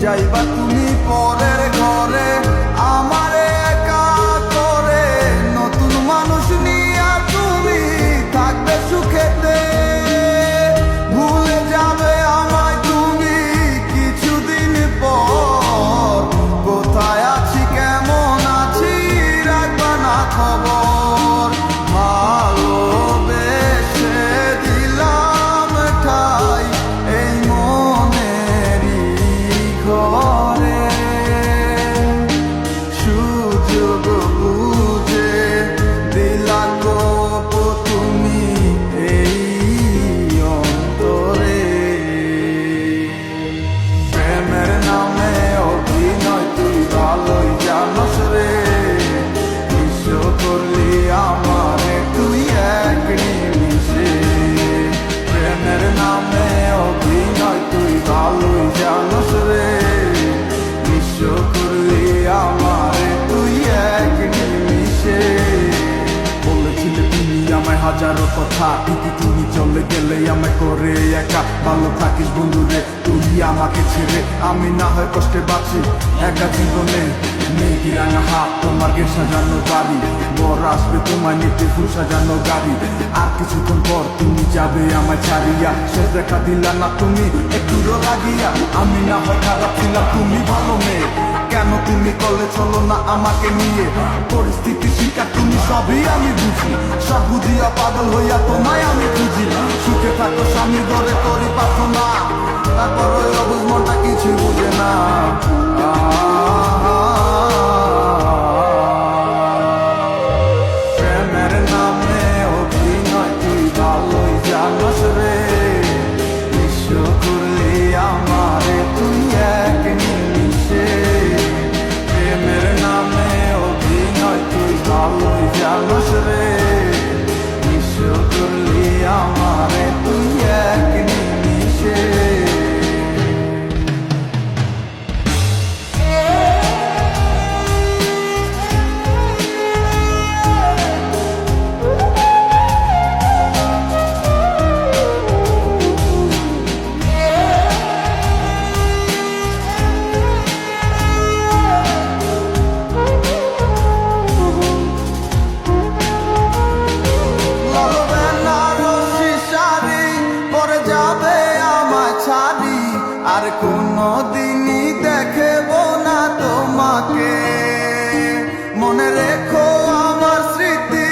যাইবা তুমি পরের ঘরে আমারে একা করে, নতুন মানুষ নিয়া তুমি থাকবে সুখেতে, ভুলে যাবে আমায় তুমি কিছুদিন পর, কোথায় আছি কেমন আছি রাখবা না খবর, ভালোবেসে দিলাম ঠাই এই মনেরই ঘরে, সুযোগ বুঝে দিলা গোপ তুমি এই অন্তরে, প্রেমের নামে অভিনয় তুই ভালোই জানোস রে, বিশ্ব করলি আমারে তুই এক নিমিষে, প্রেমের নামে অভিনয় তুই ভালোই জানোস রে, বিশ্ব করলি আমারে তুই এক নিমিষে, বলেছিলে তুমি আমায় হাজারো কথা, ঠিকই তুমি চলে গেলে আমায় করে একা, ভালো থাকিস বন্ধুরে তুই আমাকে ছেড়ে, আমি না হয় কষ্টে বাঁচি একা জীবনে, মেঘি রাঙা হাত তোমার গে সাজানো বাড়ি, বর আসবে তোমায় নিতে ফুল সাজানো গাড়ি, আর কিছুক্ষণ পর তুমি যাবে আমায় ছাড়িয়া, শেষ দেখা দিলা না তুমি একটু লাগিয়া, আমি না হয় খারাপ ছিলাম তুমি ভালো মেয়ে, কেন তুমি কলে চলো না আমাকে নিয়ে, পরিস্থিতি শিকার তুমি সবই আমি বুঝি, সব বুঝিয়া পাগল হইয়া তোমায় আমি খুঁজি, সুখে থাকো স্বামীর ঘরে করি প্রার্থনা, তারপর ওই অবুঝ মনটা কিছু বুঝে না, প্রেমের নামে অভিনয় তুই ভালোই জানোস রে, বিশ্ব করলি আমারে তুই এক নিমিষে, প্রেমের নামে অভিনয় তুই ভালোই জানোস রে, বিশ্ব করলি আমারে তুই এক নিমিষে। আর কোনো দিনই দেখব না তোমাকে, মনে রেখো আমার স্মৃতি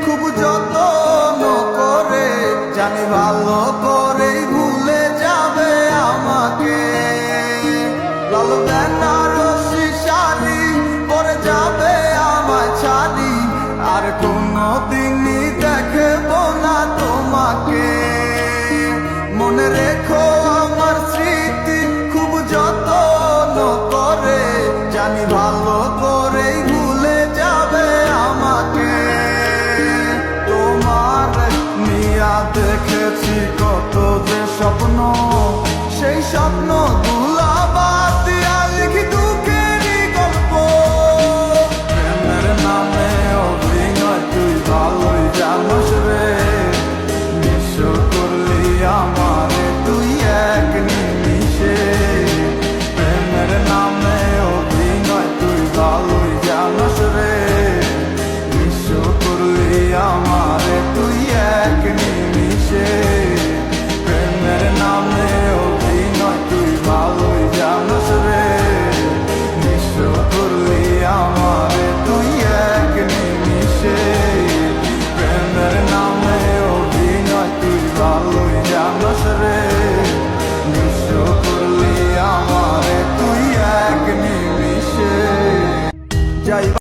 খুব যত্ন করে, জানি ভালো করেই ভুলে যাবে আমাকে, লাল বেনারসি শাড়ি পরে যাবে আমায় ছাড়ি, আর কোনো দিনই দেখব না তোমাকে, মনে রেখো আমার স্মৃতি খুব যত্ন করে, জানি